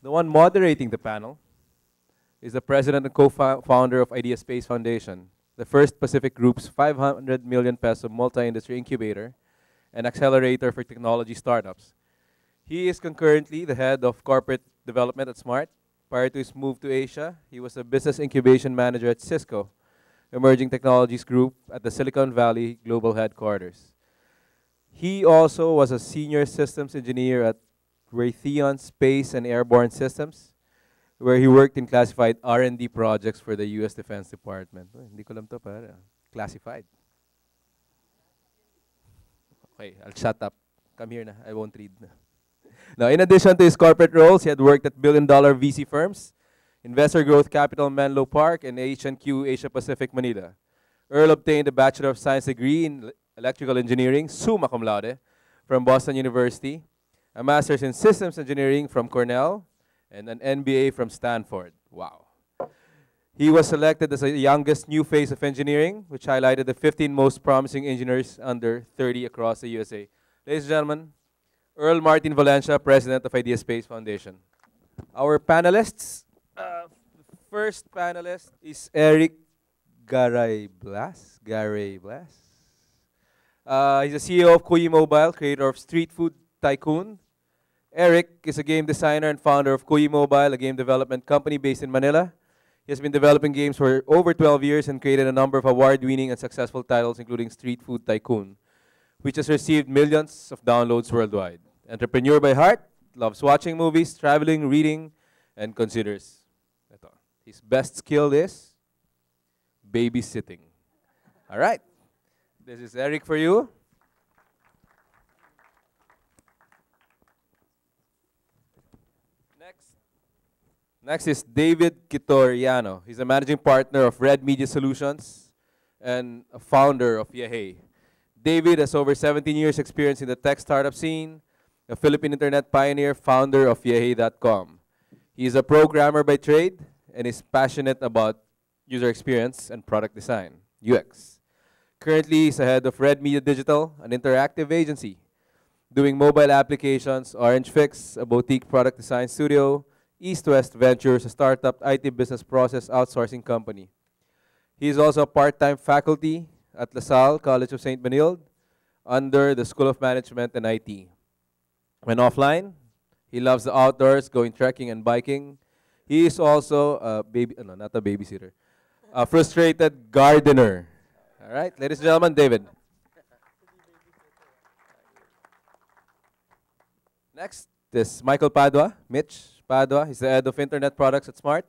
The one moderating the panel is the president and co-founder of Ideaspace Foundation, the first Pacific Group's 500 million peso multi-industry incubator and accelerator for technology startups. He is concurrently the head of corporate development at Smart. Prior to his move to Asia, he was a business incubation manager at Cisco, Emerging Technologies Group at the Silicon Valley Global Headquarters. He also was a senior systems engineer at Raytheon Space and Airborne Systems, where he worked in classified R&D projects for the U.S. Defense Department. Oh, hindi ko alam to, pare. Classified. Okay, I'll shut up. Come here na. I won't read na. Now, in addition to his corporate roles, he had worked at billion-dollar VC firms, Investor Growth Capital Menlo Park, and H&Q Asia Pacific Manila. Earl obtained a Bachelor of Science degree in Electrical Engineering, summa cum laude, from Boston University, a Master's in Systems Engineering from Cornell, and an MBA from Stanford. Wow. He was selected as the youngest new face of engineering, which highlighted the 15 most promising engineers under 30 across the USA. Ladies and gentlemen, Earl Martin Valencia, President of Ideaspace Foundation. Our panelists, first panelist is Erik Garayblas. He's the CEO of Kuyi Mobile, creator of Streetfood, Tycoon. Erik is a game designer and founder of Kuyi Mobile, a game development company based in Manila. He has been developing games for over 12 years and created a number of award-winning and successful titles, including Streetfood Tycoon, which has received millions of downloads worldwide. Entrepreneur by heart, loves watching movies, traveling, reading, and considers his best skill is babysitting. All right, this is Erik for you. Next is David Quitoriano. He's a managing partner of Red Media Solutions and a founder of Yehey. David has over 17 years experience in the tech startup scene, a Philippine internet pioneer, founder of Yehey.com. He is a programmer by trade and is passionate about user experience and product design, UX. Currently, he's the head of Red Media Digital, an interactive agency, doing mobile applications, Orange Fix, a boutique product design studio, East West Ventures, a startup IT business process outsourcing company. He is also a part-time faculty at LaSalle College of St. Benilde under the School of Management and IT. When offline, he loves the outdoors, going trekking and biking. He is also a not a babysitter, a frustrated gardener. All right, ladies and gentlemen, David. Next is Michael Padua, Mitch Padua. He's the head of Internet Products at Smart.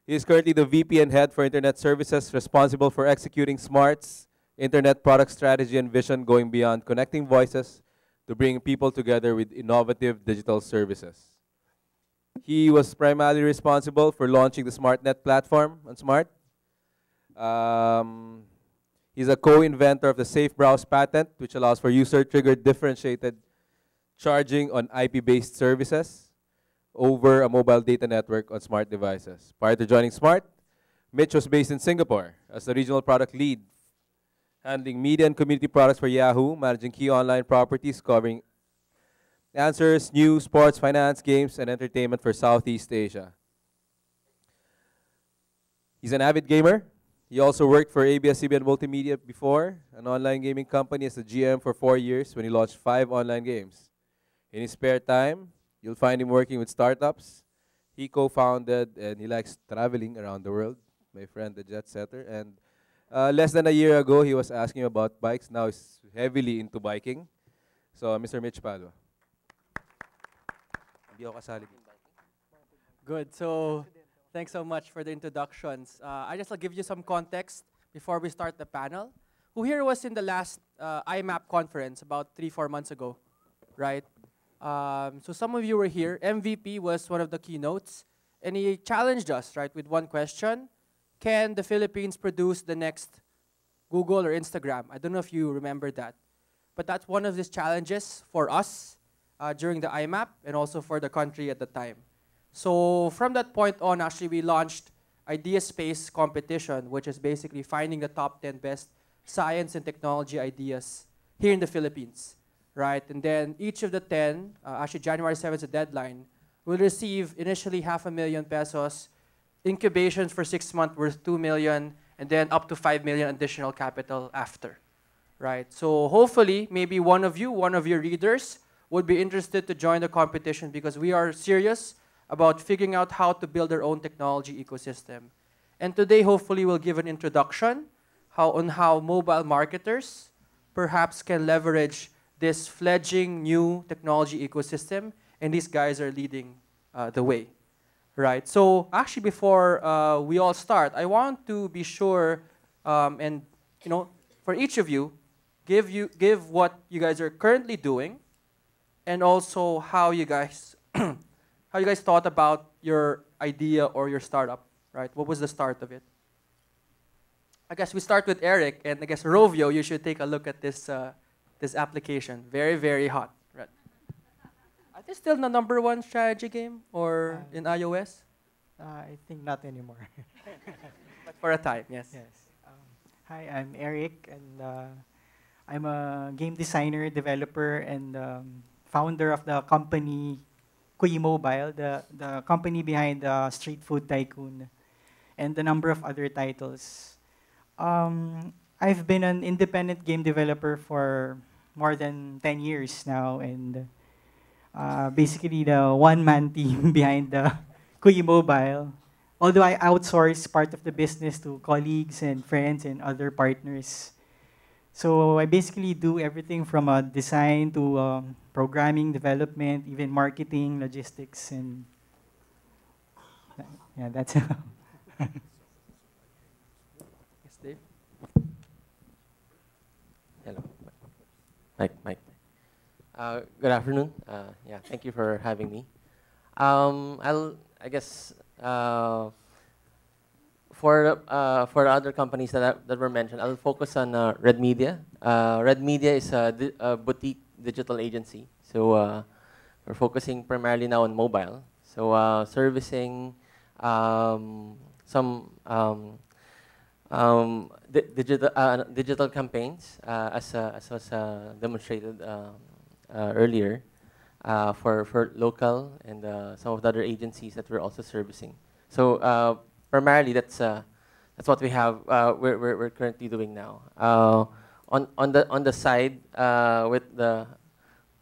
He is currently the VP and head for Internet Services, responsible for executing Smart's Internet product strategy and vision, going beyond connecting voices to bring people together with innovative digital services. He was primarily responsible for launching the SmartNet platform on Smart. He's a co-inventor of the Safe Browse patent, which allows for user-triggered differentiated charging on IP-based services over a mobile data network on Smart devices. Prior to joining Smart, Mitch was based in Singapore as the regional product lead, handling media and community products for Yahoo, managing key online properties covering answers, news, sports, finance, games, and entertainment for Southeast Asia. He's an avid gamer. He also worked for ABS-CBN Multimedia before, an online gaming company, as a GM for 4 years when he launched 5 online games. In his spare time, you'll find him working with startups. He co-founded, and he likes traveling around the world, my friend, the jet setter. And less than a year ago, he was asking about bikes. Now he's heavily into biking. So, Mr. Mitch Padua. Good. So, thanks so much for the introductions. I just will give you some context before we start the panel. Who here was in the last IMAP conference about 3-4 months ago, right? So some of you were here. MVP was one of the keynotes, and he challenged us, right, with one question: can the Philippines produce the next Google or Instagram? I don't know if you remember that, but that's one of these challenges for us during the IMAP and also for the country at the time. So from that point on, actually, we launched Ideaspace competition, which is basically finding the top 10 best science and technology ideas here in the Philippines, right? And then each of the 10, actually January 7th is the deadline, will receive initially ₱500,000, incubations for 6 months worth 2 million, and then up to 5 million additional capital after, right? So hopefully, maybe one of your readers would be interested to join the competition because we are serious about figuring out how to build our own technology ecosystem. And today, hopefully, we'll give an introduction on how mobile marketers perhaps can leverage this fledgling new technology ecosystem, and these guys are leading the way, right? So actually, before we all start, I want to be sure, and for each of you, give what you guys are currently doing, and also how you guys thought about your idea or your startup, right? What was the start of it? I guess we start with Erik, and I guess Rovio, you should take a look at this this application. Very, very hot, right? Are they still the #1 strategy game or in iOS? I think not anymore. But for a time, yes. Yes. Hi, I'm Erik, and I'm a game designer, developer, and founder of the company Kuyi Mobile, the company behind Streetfood, Tycoon, and a number of other titles. I've been an independent game developer for more than 10 years now, and basically the one-man team behind the Kuyi Mobile. Although I outsource part of the business to colleagues and friends and other partners. So I basically do everything from design to programming, development, even marketing, logistics, and yeah, that's it. Yes, Dave. Hello. Mike. Good afternoon. Yeah, thank you for having me. I guess for the other companies that were mentioned, I'll focus on Red Media. Red Media is a boutique digital agency, so we're focusing primarily now on mobile. So servicing some digital campaigns, as was demonstrated earlier, for local and some of the other agencies that we're also servicing. So primarily, that's what we have. We're currently doing now. On the side, with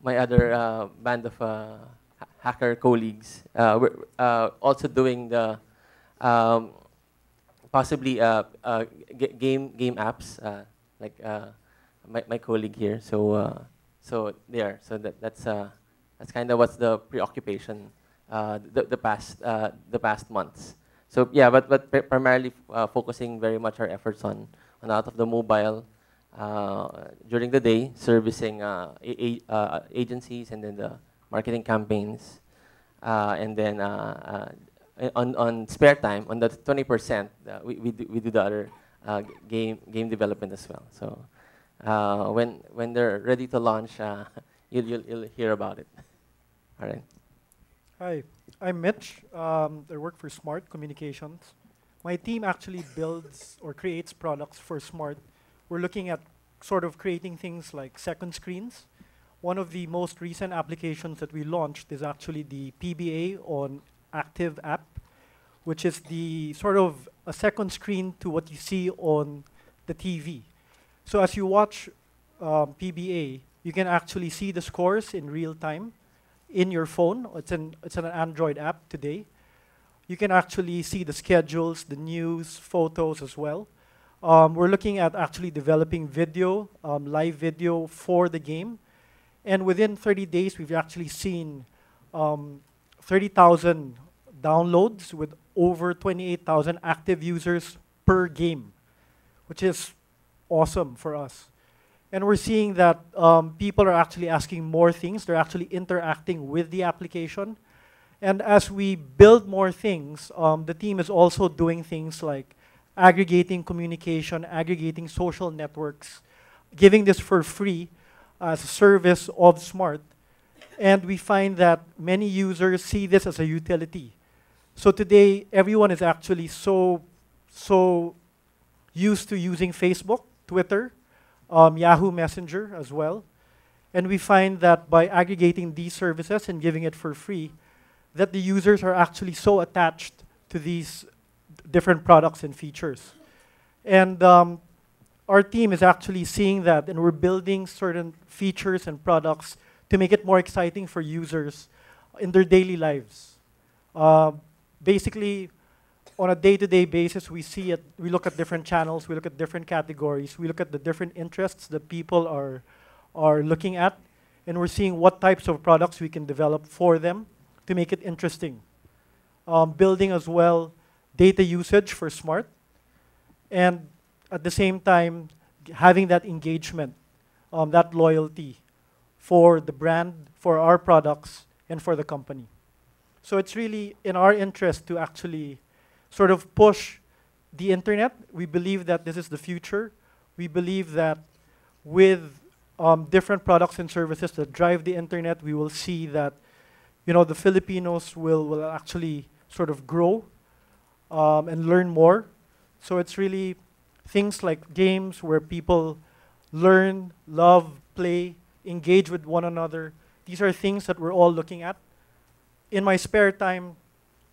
my other band of hacker colleagues, we're also doing the possibly game apps, like my colleague here. So there. So that's kind of what's the preoccupation the past months. So yeah, but primarily focusing very much our efforts on out of the mobile during the day, servicing agencies and then the marketing campaigns, and then on spare time, on the 20%, we do the other game development as well. So when they're ready to launch, you'll hear about it. All right. Hi, I'm Mitch. I work for Smart Communications. My team actually builds or creates products for Smart. We're looking at sort of creating things like second screens. One of the most recent applications that we launched is actually the PBA on Active app, which is the sort of a second screen to what you see on the TV. So as you watch PBA, you can actually see the scores in real time in your phone. It's an Android app today. You can actually see the schedules, the news, photos as well. We're looking at actually developing video, live video for the game. And within 30 days, we've actually seen 30,000 downloads with over 28,000 active users per game, which is awesome for us. And we're seeing that people are actually asking more things. They're actually interacting with the application. And as we build more things, the team is also doing things like aggregating communication, aggregating social networks, giving this for free as a service of Smart. And we find that many users see this as a utility. So today, everyone is actually so used to using Facebook, Twitter, Yahoo Messenger as well. And we find that by aggregating these services and giving it for free, that the users are actually so attached to these different products and features. And our team is actually seeing that, and we're building certain features and products to make it more exciting for users in their daily lives. Basically, on a day-to-day basis, we look at different channels, we look at different categories, we look at the different interests that people are looking at, and we're seeing what types of products we can develop for them to make it interesting. Building as well data usage for Smart, and at the same time, having that engagement, that loyalty for the brand, for our products, and for the company. So it's really in our interest to actually sort of push the internet. We believe that this is the future. We believe that with different products and services that drive the internet, we will see that the Filipinos will actually sort of grow and learn more. So it's really things like games where people learn, love, play, engage with one another. These are things that we're all looking at. In my spare time,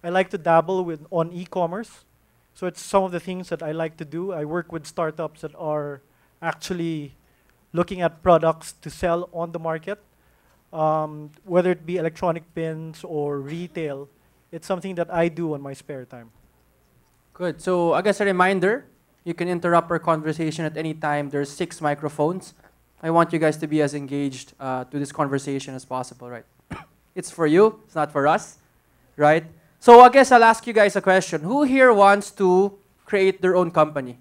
I like to dabble on e-commerce. So it's some of the things that I like to do. I work with startups that are actually looking at products to sell on the market, whether it be electronic pins or retail. It's something that I do on my spare time. Good. So I guess a reminder, you can interrupt our conversation at any time. There's 6 microphones. I want you guys to be as engaged to this conversation as possible, right? It's for you, it's not for us, right? So I guess I'll ask you guys a question. Who here wants to create their own company?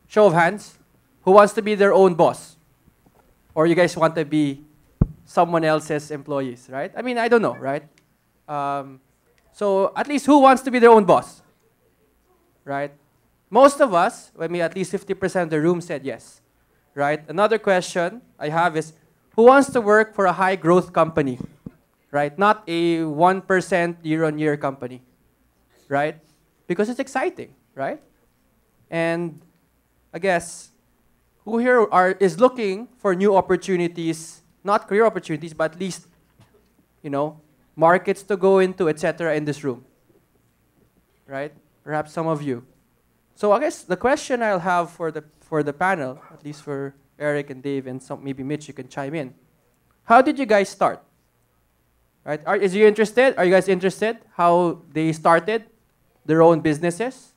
Show of hands. Who wants to be their own boss? Or you guys want to be someone else's employees, right? I mean, I don't know, right? So at least who wants to be their own boss? Right? Most of us, at least 50% of the room said yes, right? Another question I have is, who wants to work for a high growth company, right? Not a 1% year-on-year company, right? Because it's exciting, right? And I guess, who here is looking for new opportunities, not career opportunities, but at least, markets to go into, etc. in this room, right? Perhaps some of you. So I guess the question I'll have for the panel, at least for Erik and Dave and maybe Mitch, you can chime in. How did you guys start? Right? Are you guys interested how they started their own businesses?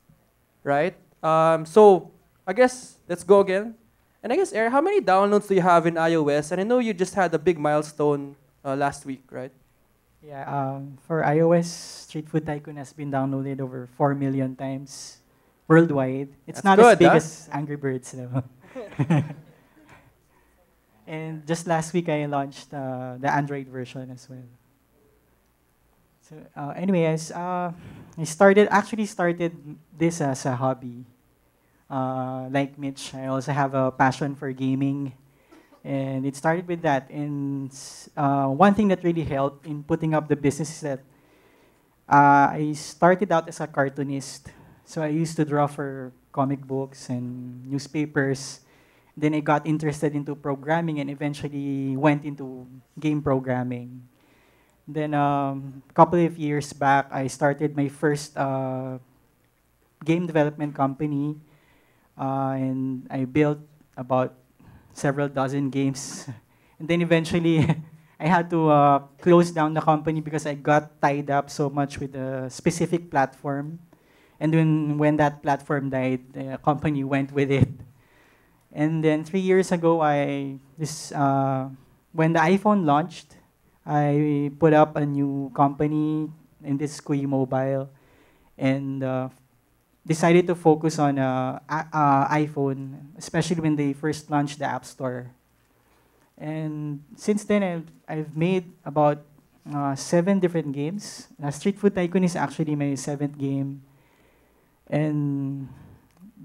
Right? So I guess let's go again. And I guess, Erik, how many downloads do you have in iOS? And I know you just had a big milestone last week, right? Yeah, for iOS, Streetfood Tycoon has been downloaded over 4 million times worldwide. It's That's not as good, big huh? as Angry Birds, though. And just last week, I launched the Android version as well. So, anyways, I actually started this as a hobby. Like Mitch, I also have a passion for gaming. And it started with that. And one thing that really helped in putting up the business is that I started out as a cartoonist. So I used to draw for comic books and newspapers. Then I got interested into programming and eventually went into game programming. Then a couple of years back, I started my first game development company. And I built about several dozen games. And then eventually, I had to close down the company because I got tied up so much with a specific platform. And then when that platform died, the company went with it. And then 3 years ago, when the iPhone launched, I put up a new company, and this is Kuyi Mobile, and decided to focus on iPhone, especially when they first launched the App Store. And since then, I've made about 7 different games. Streetfood Tycoon is actually my 7th game. And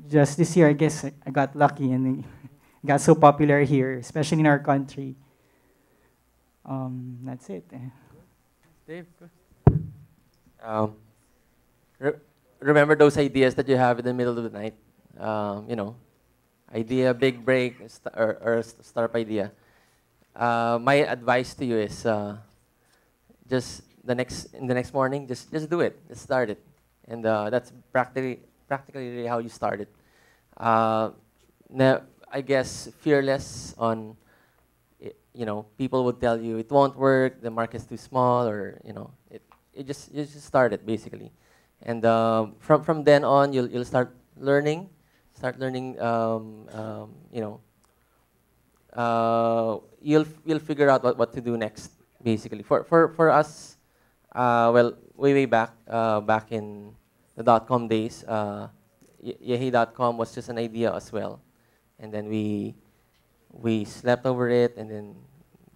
just this year, I guess I got lucky and it got so popular here, especially in our country. That's it. Dave, Remember those ideas that you have in the middle of the night? Idea, big break, or startup idea. My advice to you is just in the next morning, just do it, just start it, and that's practically how you start it. Now, I guess fearless on, people would tell you it won't work, the market's too small, or you just start it basically, and from then on you'll start learning, you'll figure out what to do next basically. For us, well, way back back in the .com days, Yehey.com was just an idea as well, and then we slept over it and then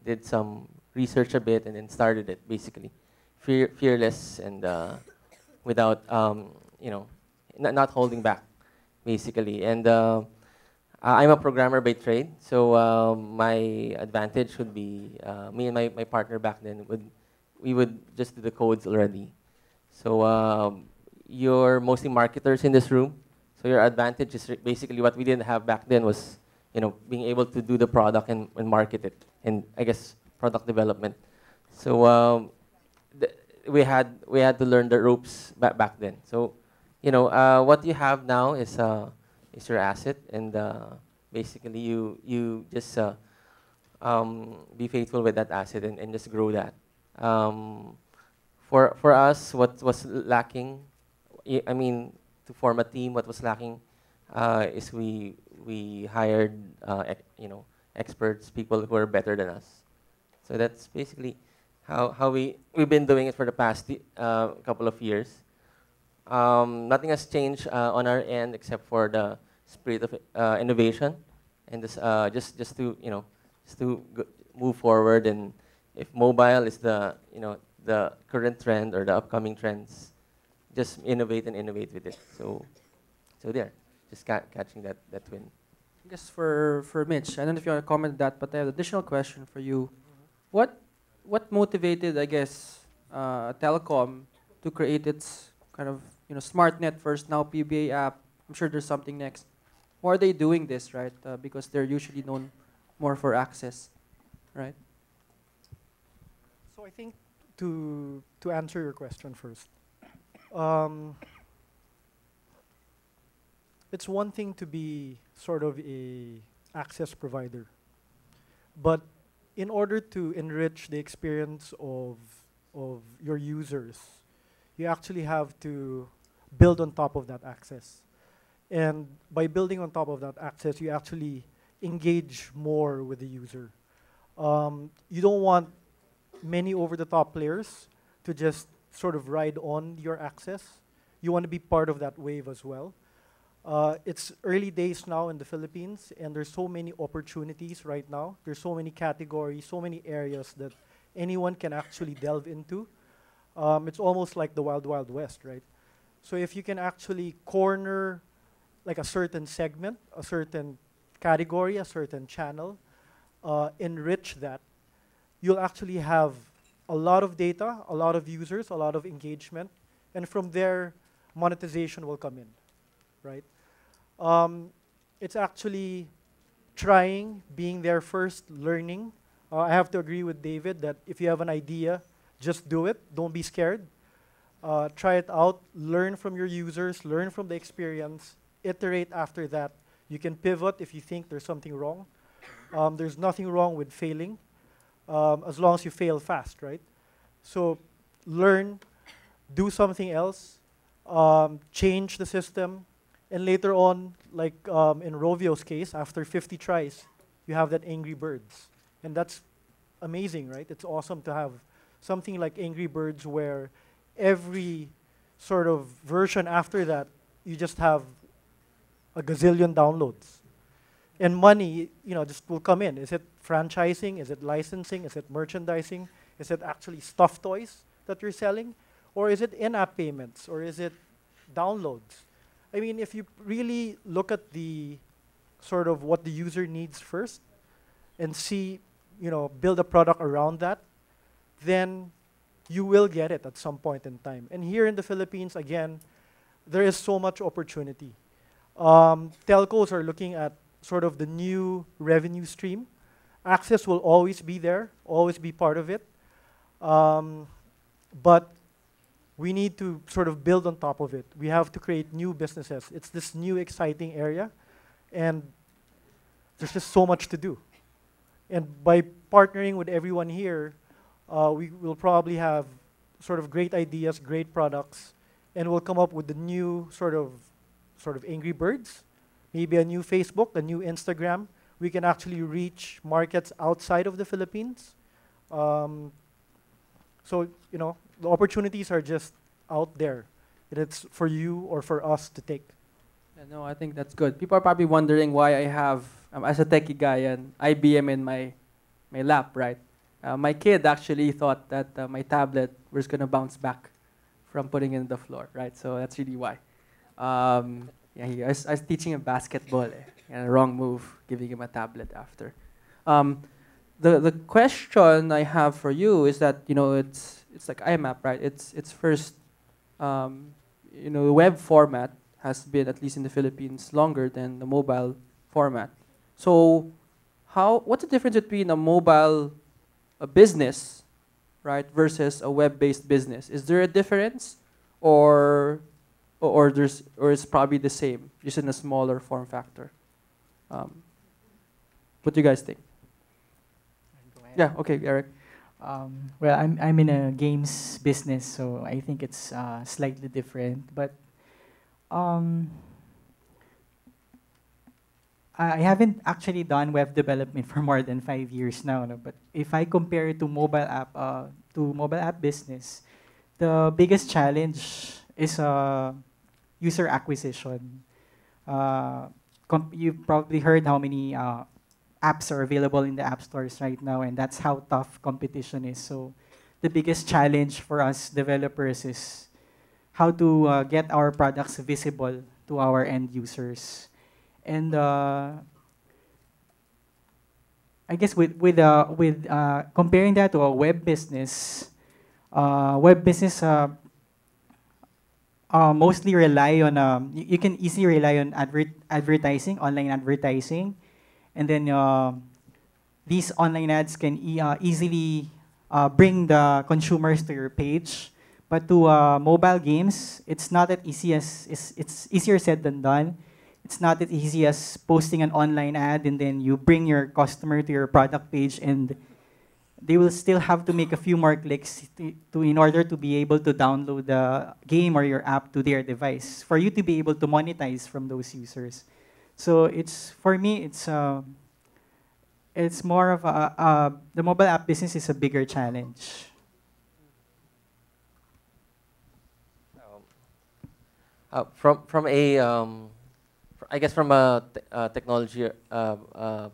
did some research a bit and then started it basically, fearless and without not holding back basically. And I'm a programmer by trade, so my advantage would be me and my partner back then we would just do the codes already. So you're mostly marketers in this room, so your advantage is basically what we didn't have back then was being able to do the product and market it, and I guess product development. So we had to learn the ropes back then. So what you have now is your asset, and basically you just be faithful with that asset and just grow that. For us, what was lacking, I mean, to form a team, what was lacking is we hired experts, people who are better than us. So that's basically how we've been doing it for the past couple of years. Nothing has changed on our end except for the spirit of innovation, and this, just to move forward. And if mobile is the current trend or the upcoming trends, just innovate with it. So there, just catching that win. I guess for Mitch, I don't know if you want to comment on that, but I have an additional question for you. What motivated, I guess, telecom to create its kind of SmartNet first, now PBA app? I'm sure there's something next. Why are they doing this, right? Because they're usually known more for access, right? So I think to answer your question first, it's one thing to be sort of a access provider, but in order to enrich the experience of your users, you actually have to build on top of that access. And by building on top of that access, you actually engage more with the user. You don't want many over-the-top players to just sort of ride on your access. You want to be part of that wave as well. It's early days now in the Philippines, and there's so many opportunities right now. There's so many categories, so many areas that anyone can actually delve into. It's almost like the Wild Wild West, right? So if you can actually corner like a certain segment, a certain category, a certain channel, enrich that, you'll actually have a lot of data, a lot of users, a lot of engagement, and from there, monetization will come in, right? It's actually trying, being there first, learning. I have to agree with David that if you have an idea, just do it. Don't be scared. Try it out. Learn from your users. Learn from the experience. Iterate after that. You can pivot if you think there's something wrong. There's nothing wrong with failing, as long as you fail fast, right? So learn, do something else, change the system, and later on, like in Rovio's case, after 50 tries, you have that Angry Birds. And that's amazing, right? It's awesome to have something like Angry Birds where every sort of version after that, you just have a gazillion downloads. And money, just will come in. Is it franchising? Is it licensing? Is it merchandising? Is it actually stuffed toys that you're selling? Or is it in-app payments? Or is it downloads? I mean, if you really look at the sort of what the user needs first and see, build a product around that, then you will get it at some point in time. And here in the Philippines, again, there is so much opportunity. Telcos are looking at sort of the new revenue stream. Access will always be there, always be part of it. but we need to sort of build on top of it. We have to create new businesses. It's this new exciting area, and there's just so much to do. And by partnering with everyone here, we will probably have sort of great ideas, great products, and we'll come up with the new sort of Angry Birds, maybe a new Facebook, a new Instagram. We can actually reach markets outside of the Philippines. So, you know, the opportunities are just out there. It's for you or for us to take. Yeah, no, I think that's good. People are probably wondering why I have, as a techie guy, an IBM in my lap, right? My kid actually thought that my tablet was going to bounce back from putting it in the floor, right? So that's really why. Yeah, I was teaching him basketball, and a wrong move, giving him a tablet after. The question I have for you is that, you know, it's like IMAP, right? It's first, you know, the web format has been, at least in the Philippines, longer than the mobile format. So what's the difference between a mobile business, right, versus a web-based business? Is there a difference, or it's probably the same, just in a smaller form factor? What do you guys think? Yeah, okay, Erik. Well, I'm in a games business, so I think it's slightly different. But I haven't actually done web development for more than 5 years now. No? But if I compare it to mobile app business, the biggest challenge is user acquisition. You've probably heard how many apps are available in the app stores right now, and that's how tough competition is. So the biggest challenge for us developers is how to get our products visible to our end users. And I guess with comparing that to a web business mostly rely on you can easily rely on advertising, online advertising. And then these online ads can easily bring the consumers to your page. But to mobile games, it's not that easy as, it's easier said than done. It's not as easy as posting an online ad and then you bring your customer to your product page, and they will still have to make a few more clicks in order to be able to download the game or your app to their device for you to be able to monetize from those users. So for me, it's more of the mobile app business is a bigger challenge. From a I guess from a technology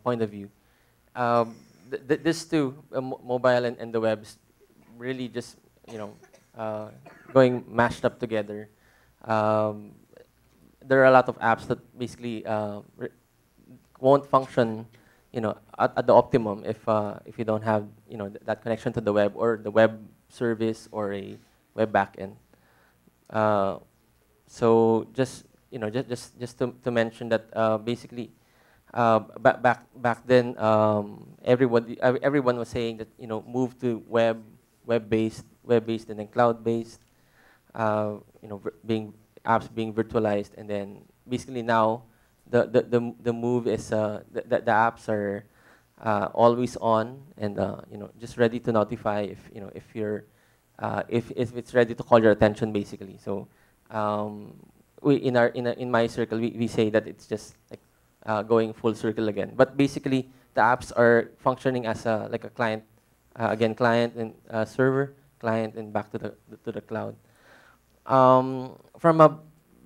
point of view, this too, mobile and the web's really just, you know, going mashed up together. There are a lot of apps that basically won't function, you know, at the optimum if you don't have, you know, that connection to the web or the web service or a web backend. So just, you know, just to mention that basically back then everyone was saying that, you know, move to web-based and then cloud-based, you know, apps being virtualized, and then basically now the move is the apps are always on and you know, just ready to notify if, you know, if you're if it's ready to call your attention basically. So in my circle we say that it's just like going full circle again. But basically the apps are functioning as like a client, again, client and server, client and back to the cloud. From a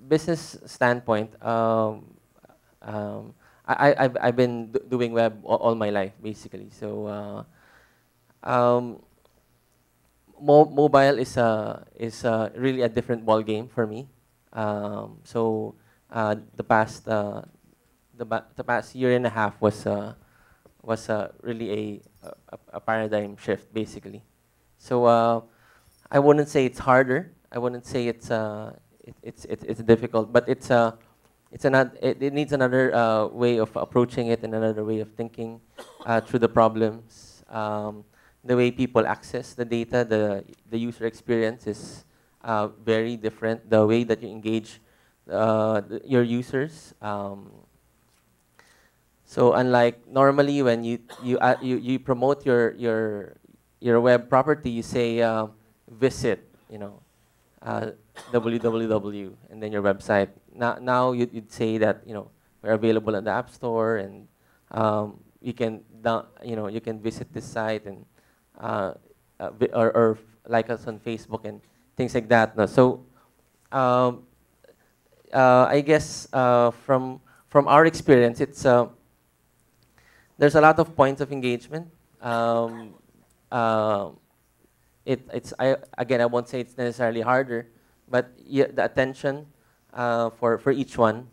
business standpoint, I've been doing web all my life basically. So mobile is really a different ball game for me. So the past year and a half was really a paradigm shift basically. So I wouldn't say it's harder. I wouldn't say it's difficult, but it needs another way of approaching it and another way of thinking through the problems. the way people access the data, the user experience is very different. The way that you engage your users. So unlike normally when you promote your web property, you say visit, www, and then your website. Now you'd say that we're available on the App Store, and you can you can visit this site and or like us on Facebook and things like that. No? So I guess from our experience, it's there's a lot of points of engagement. Again, I won't say it's necessarily harder, but the attention for each one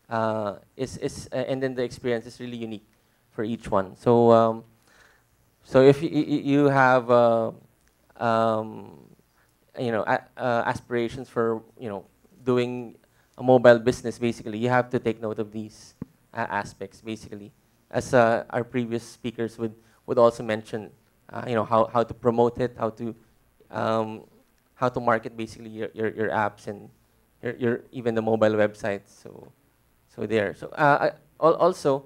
and then the experience is really unique for each one. So so if you have aspirations for doing a mobile business, basically you have to take note of these aspects, basically, as our previous speakers would also mention. How to promote it, how to market basically your apps and your even the mobile websites. So there. So also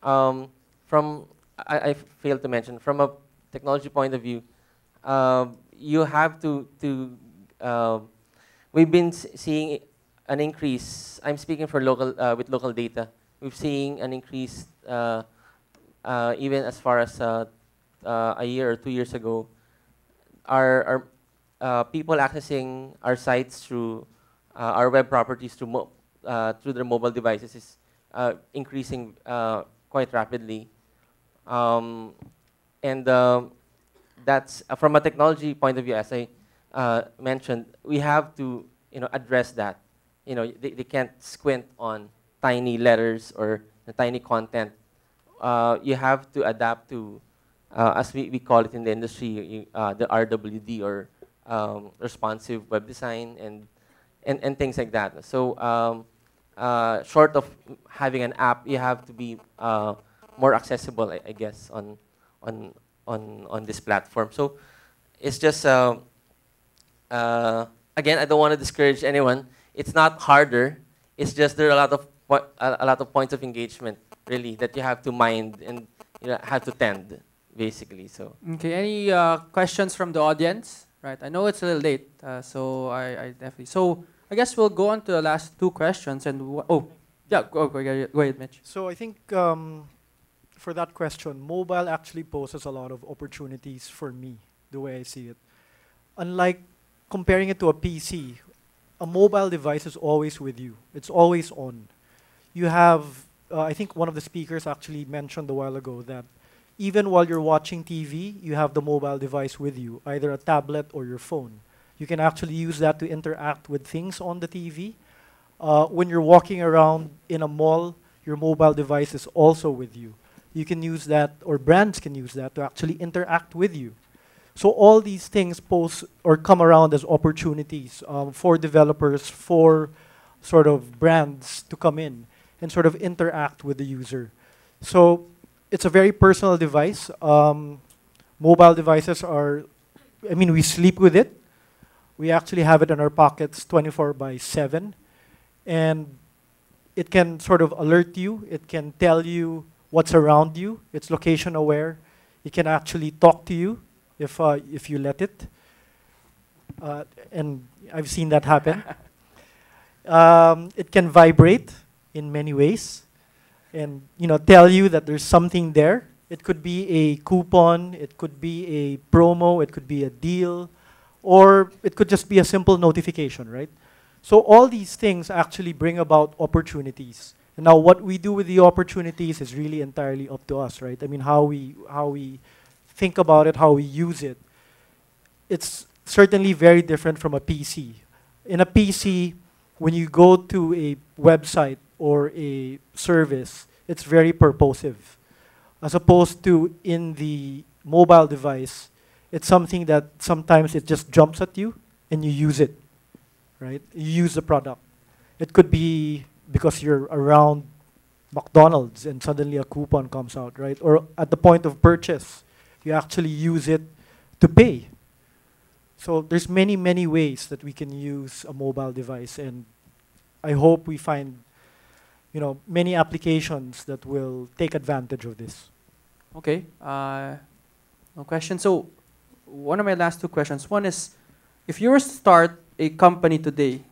from I failed to mention, from a technology point of view, you have to we've been seeing an increase. I'm speaking for local with local data. We've seen an increase even as far as a year or 2 years ago. Our people accessing our sites through our web properties through their mobile devices is increasing quite rapidly. And that's from a technology point of view, as I mentioned, we have to address that. They can't squint on tiny letters or the tiny content. You have to adapt to, as we call it in the industry, the RWD, or responsive web design and things like that. So short of having an app, you have to be more accessible, I guess, on this platform. So it's just again, I don't want to discourage anyone. It's not harder. It's just there are a lot of points of engagement really that you have to mind and have to tend, basically. So okay, any questions from the audience? Right, I know it's a little late, so I definitely. So I guess we'll go on to the last two questions. And go ahead, Mitch. So I think for that question, mobile actually poses a lot of opportunities for me, the way I see it. Unlike comparing it to a PC, a mobile device is always with you. It's always on. You have, I think one of the speakers actually mentioned a while ago that even while you're watching TV, you have the mobile device with you, either a tablet or your phone. You can actually use that to interact with things on the TV. When you're walking around in a mall, your mobile device is also with you. You can use that, or brands can use that, to actually interact with you. So all these things pose or come around as opportunities for developers, for sort of brands to come in and sort of interact with the user. So it's a very personal device. Mobile devices are, I mean, we sleep with it. We actually have it in our pockets 24/7. And it can sort of alert you. It can tell you what's around you. It's location aware. It can actually talk to you if you let it. And I've seen that happen. It can vibrate in many ways and tell you that there's something there. It could be a coupon, it could be a promo, it could be a deal, or it could just be a simple notification, right? So all these things actually bring about opportunities. And now what we do with the opportunities is really entirely up to us, right? I mean, how we think about it, how we use it. It's certainly very different from a PC. In a PC, when you go to a website or a service, it's very purposive. As opposed to in the mobile device, it's something that sometimes it just jumps at you and you use it, right? You use the product. It could be because you're around McDonald's and suddenly a coupon comes out, right? Or at the point of purchase, you actually use it to pay. So there's many ways that we can use a mobile device, and I hope we find many applications that will take advantage of this. Okay. No question. So, one of my last two questions. One is, if you were to start a company today,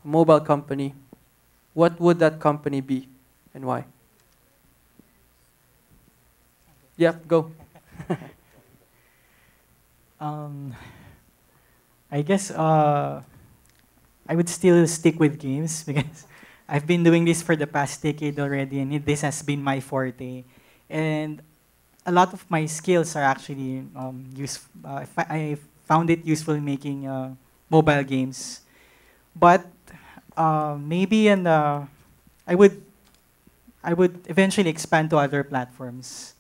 a mobile company, what would that company be and why? Yeah, go. I guess I would still stick with games because I've been doing this for the past decade already, and this has been my forte. And a lot of my skills are actually I found it useful in making mobile games. But maybe I would eventually expand to other platforms.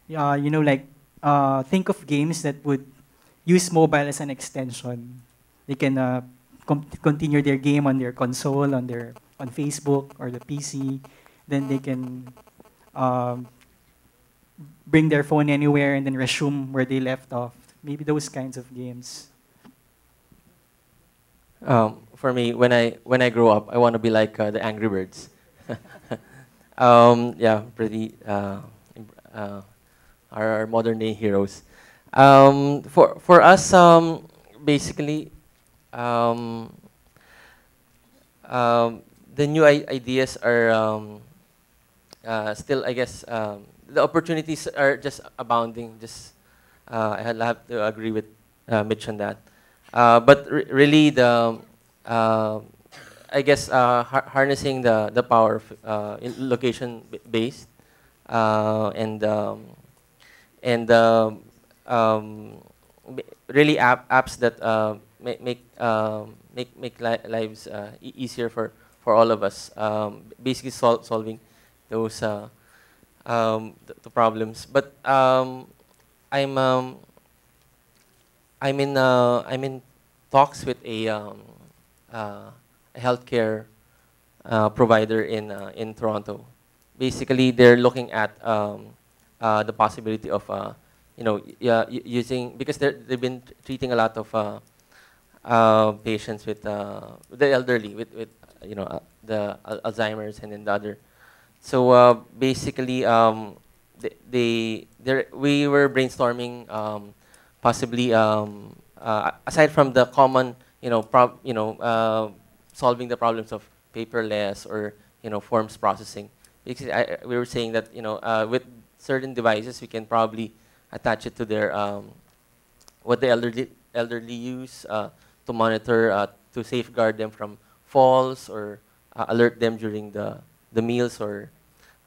Like think of games that would use mobile as an extension. They can continue their game on their console, on Facebook or the PC. Then they can bring their phone anywhere and then resume where they left off. Maybe those kinds of games. For me, when I grow up, I want to be like the Angry Birds. Yeah, pretty our modern day heroes. For us, basically, the new ideas are still, I guess, the opportunities are just abounding. Just I'll have to agree with Mitch on that. But really, I guess harnessing the power of location based and really apps that make lives easier for all of us. Basically solving those the problems. But I'm in talks with a healthcare provider in Toronto. Basically, they're looking at the possibility of using, because they've been treating a lot of patients with the elderly with the Alzheimer's and then the other. So basically, we were brainstorming possibly aside from the common solving the problems of paperless or forms processing. Because we were saying that with certain devices we can probably attach it to their what the elderly use to monitor to safeguard them from falls or alert them during the meals or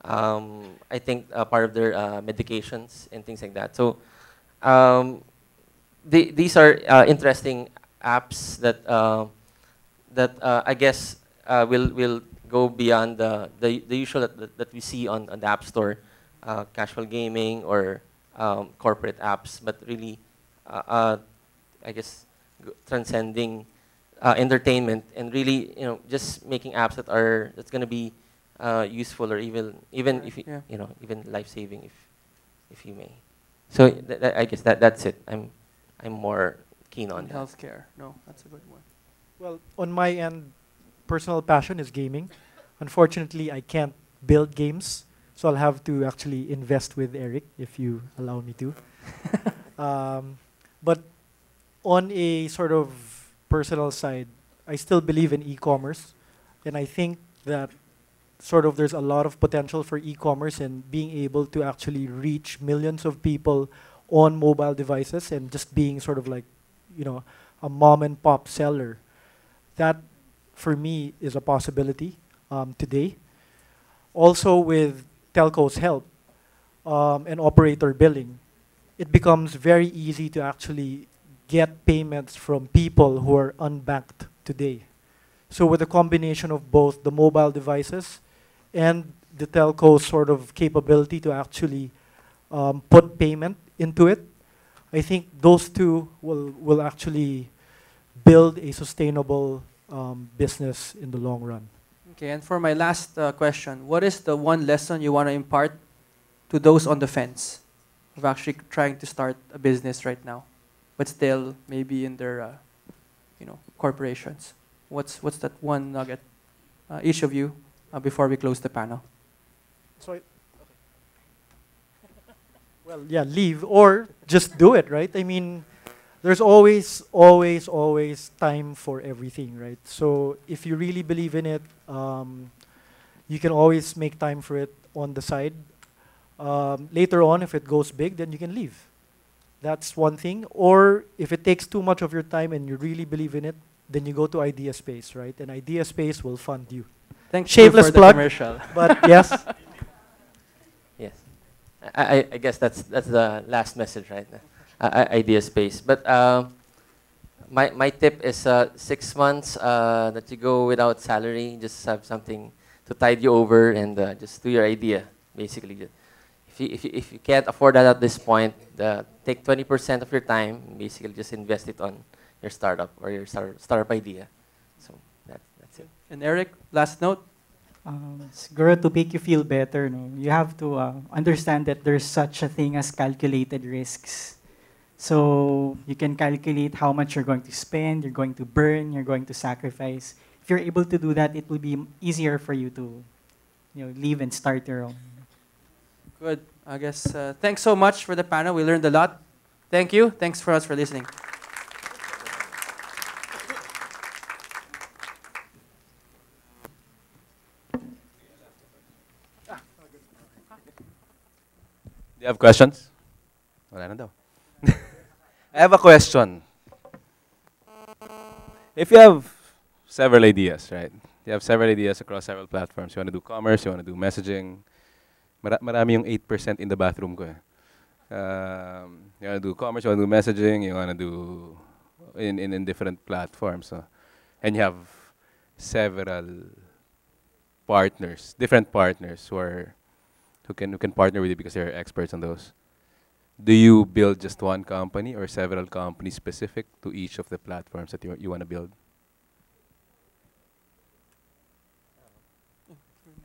I think part of their medications and things like that. So these are interesting apps that I guess will go beyond the usual that we see on the App Store, casual gaming or corporate apps, but really, I guess, transcending entertainment and really, just making apps that's going to be useful or even if even life-saving if you may. So I guess that's it. I'm more keen on healthcare. No, that's a good one. Well, on my end, personal passion is gaming. Unfortunately, I can't build games, so I'll have to actually invest with Erik if you allow me to. But on a sort of personal side, I still believe in e-commerce, and I think that sort of there's a lot of potential for e-commerce and being able to actually reach millions of people on mobile devices and just being sort of like, a mom and pop seller. That, for me, is a possibility today. Also, with telco's help and operator billing, it becomes very easy to actually get payments from people who are unbanked today. So with a combination of both the mobile devices and the telco's sort of capability to actually put payment into it, I think those two will actually build a sustainable business in the long run. Okay, and for my last question, what is the one lesson you want to impart to those on the fence of actually trying to start a business right now? but still maybe in their, corporations? What's that one nugget? Each of you, before we close the panel. So, well, yeah, leave or just do it, right? I mean, there's always, always, always time for everything, right? So if you really believe in it, you can always make time for it on the side. Later on, if it goes big, then you can leave. That's one thing. Or if it takes too much of your time and you really believe in it, then you go to Ideaspace, right? And Ideaspace will fund you. Thanks Shameless for the plug. commercial. But yes. Yes, I guess that's the last message, right? Ideaspace. But my tip is 6 months that you go without salary, just have something to tide you over and just do your idea, basically. If you can't afford that at this point, take 20% of your time, basically just invest it on your startup or your startup idea. So that's it. And Erik, last note. Siguro to make you feel better, no, you have to understand that there's such a thing as calculated risks. So you can calculate how much you're going to spend, you're going to burn, you're going to sacrifice. If you're able to do that, it will be easier for you to, leave and start your own. Good. I guess thanks so much for the panel. We learned a lot. Thank you. Thanks for us for listening. Do you have questions? Wala na daw. I have a question. If you have several ideas, right? You have several ideas across several platforms. You want to do commerce, you want to do messaging. Marami yung 8% in the bathroom ko. You want to do commerce, you want to do messaging, you want to do in different platforms. And you have several partners, different partners who can partner with you because they're experts on those. Do you build just one company or several companies specific to each of the platforms that you want to build?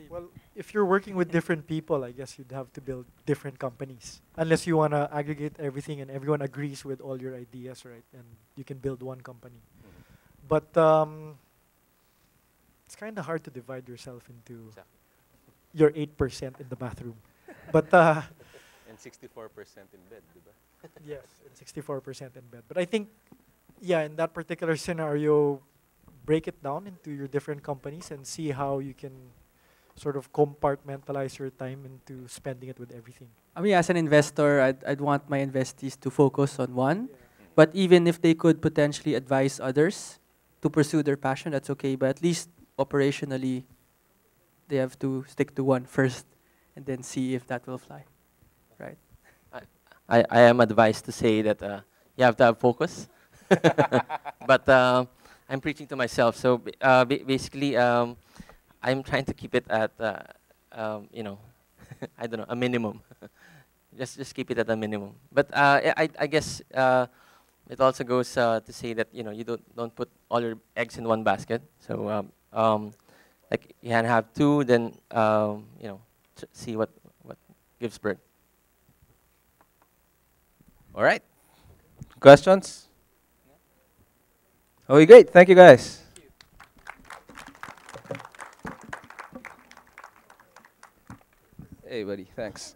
Well, if you're working with different people, I guess you'd have to build different companies. Unless you want to aggregate everything and everyone agrees with all your ideas, right? And you can build one company. But it's kind of hard to divide yourself into your 8% in the bathroom. But And 64% in bed, diba? yes, and 64% in bed. But I think, yeah, in that particular scenario, break it down into your different companies and see how you can sort of compartmentalize your time into spending it with everything. I mean, as an investor, I'd want my investees to focus on one. But even if they could potentially advise others to pursue their passion, that's okay. But at least operationally, they have to stick to one first and then see if that will fly. Right? I am advised to say that you have to have focus. But I'm preaching to myself. So basically, I'm trying to keep it at, I don't know, a minimum. just keep it at a minimum. But I guess it also goes to say that you don't put all your eggs in one basket. So like you can have two, then see what gives birth. All right. Questions? Okay, great. Thank you, guys. Hey, buddy. Thanks.